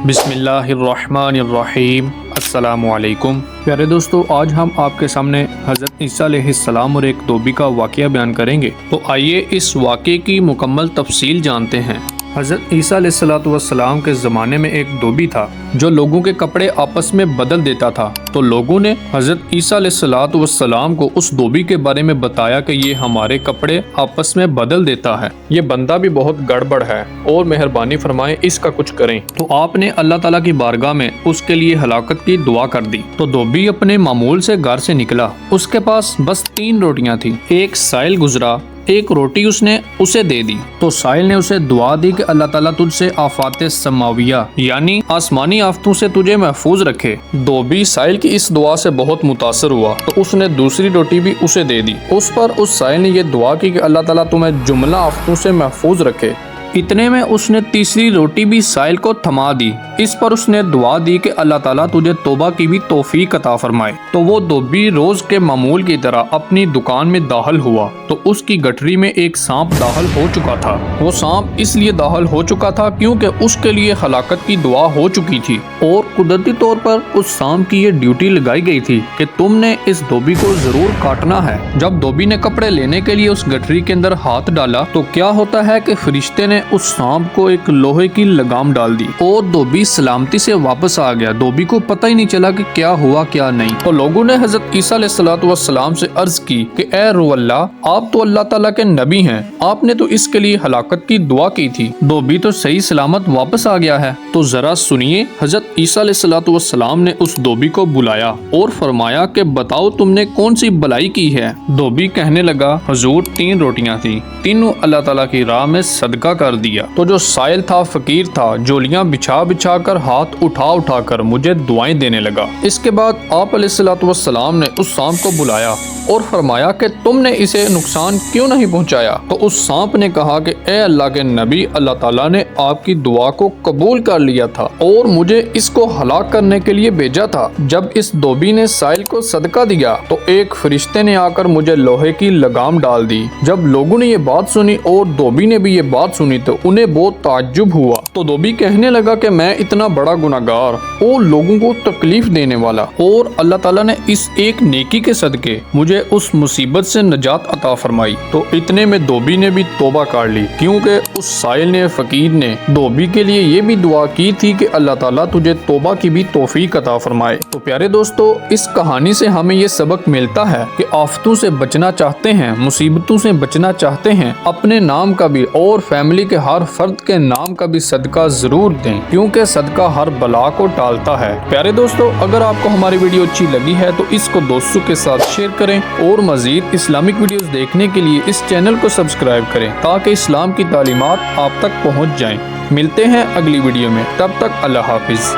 بسم اللہ الرحمن الرحیم۔ السلام علیکم پیارے دوستو، آج ہم آپ کے سامنے حضرت عیسیٰ علیہ السلام اور ایک دھوبی کا واقعہ بیان کریں گے۔ تو آئیے اس واقعے کی مکمل تفصیل جانتے ہیں۔ حضرت عیسیٰ علیہ السلام کے زمانے میں ایک دھوبی تھا جو لوگوں کے کپڑے آپس میں بدل دیتا تھا۔ تو لوگوں نے حضرت عیسیٰ علیہ السلام کو اس دھوبی کے بارے میں بتایا کہ یہ ہمارے کپڑے آپس میں بدل دیتا ہے، یہ بندہ بھی بہت گڑبڑ ہے اور مہربانی فرمائے اس کا کچھ کریں۔ تو آپ نے اللہ تعالیٰ کی بارگاہ میں اس کے لیے ہلاکت کی دعا کر دی۔ تو دھوبی اپنے معمول سے گھر سے نکلا، اس کے پاس بس 3 روٹیاں تھیں۔ ایک سائل گزرا، ایک روٹی اس نے اسے دے دی۔ تو سائل نے اسے دعا دی کہ اللہ تعالیٰ تجھ سے آفات سماویہ یعنی آسمانی آفتوں سے تجھے محفوظ رکھے۔ دھوبی سائل کی اس دعا سے بہت متاثر ہوا، تو اس نے دوسری روٹی بھی اسے دے دی۔ اس پر اس سائل نے یہ دعا کی کہ اللہ تعالیٰ تمہیں جملہ آفتوں سے محفوظ رکھے۔ اتنے میں اس نے تیسری روٹی بھی سائل کو تھما دی۔ اس پر اس نے دعا دی کہ اللہ تعالیٰ تجھے توبہ کی بھی توفیق عطا فرمائے۔ تو وہ دھوبی روز کے معمول کی طرح اپنی دکان میں داخل ہوا، تو اس کی گٹری میں ایک سانپ داخل ہو چکا تھا۔ وہ سانپ اس لیے داخل ہو چکا تھا کیونکہ اس کے لیے ہلاکت کی دعا ہو چکی تھی، اور قدرتی طور پر اس سانپ کی یہ ڈیوٹی لگائی گئی تھی کہ تم نے اس دھوبی کو ضرور کاٹنا ہے۔ جب دھوبی نے کپڑے لینے کے لیے اس گٹری کے اندر ہاتھ ڈالا تو کیا ہوتا ہے کہ فرشتے نے اس سانپ کو ایک لوہے کی لگام ڈال دی اور دھوبی سلامتی سے واپس آ گیا۔ دھوبی کو پتہ ہی نہیں چلا کہ کیا ہوا کیا نہیں۔ تو لوگوں نے حضرت عیسیٰ علیہ السلام سے عرض کی کہ اے روح اللہ، آپ تو اللہ تعالیٰ کے نبی ہیں، آپ نے تو اس کے لیے ہلاکت کی دعا کی تھی، دھوبی تو صحیح سلامت واپس آ گیا ہے۔ تو ذرا سنیے، حضرت عیسیٰ علیہ السلام نے اس دھوبی کو بلایا اور فرمایا کہ بتاؤ تم نے کون سی بلائی کی ہے۔ دھوبی کہنے لگا، حضور 3 روٹیاں تھیں، تینوں اللہ تعالیٰ کی راہ میں صدقہ کر دیا۔ تو جو سائل تھا فقیر تھا، جولیاں بچھا بچھا کر ہاتھ اٹھا اٹھا کر مجھے دعائیں دینے لگا۔ اس کے بعد آپ علیہ السلام نے اس سانپ کو بلایا اور فرمایا کہ تم نے اسے نقصان کیوں نہیں پہنچایا؟ تو اس سانپ نے کہا کہ اے اللہ کے نبی، اللہ تعالیٰ نے آپ کی دعا کو قبول کر لیا تھا اور مجھے اس کو ہلاک کرنے کے لیے بھیجا تھا۔ جب اس دھوبی نے سائل کو صدقہ دیا تو ایک فرشتے نے آ کر مجھے لوہے کی لگام ڈال دی۔ جب لوگوں نے یہ بات سنی اور دھوبی نے بھی یہ بات سنی تو انہیں بہت تعجب ہوا۔ تو دھوبی کہنے لگا کہ میں اتنا بڑا گناہگار اور لوگوں کو تکلیف دینے والا، اور اللہ تعالیٰ نے اس ایک نیکی کے صدقے مجھے اس مصیبت سے نجات عطا فرمائی۔ تو اتنے میں دھوبی نے بھی توبہ کر لی، کیونکہ اس سائل نے فقیر نے دھوبی کے لیے یہ بھی دعا کی تھی کہ اللہ تعالیٰ تجھے توبہ کی بھی توفیق عطا فرمائے۔ تو پیارے دوستو، اس کہانی سے ہمیں یہ سبق ملتا ہے کہ آفتوں سے بچنا چاہتے ہیں، مصیبتوں سے بچنا چاہتے ہیں، اپنے نام کا بھی اور فیملی کے ہر فرد کے نام کا بھی صدقہ ضرور دیں، کیونکہ صدقہ ہر بلا کو ٹالتا ہے۔ پیارے دوستو، اگر آپ کو ہماری ویڈیو اچھی لگی ہے تو اس کو دوستوں کے ساتھ شیئر کریں، اور مزید اسلامک ویڈیوز دیکھنے کے لیے اس چینل کو سبسکرائب کریں تاکہ اسلام کی تعلیمات آپ تک پہنچ جائیں۔ ملتے ہیں اگلی ویڈیو میں، تب تک اللہ حافظ۔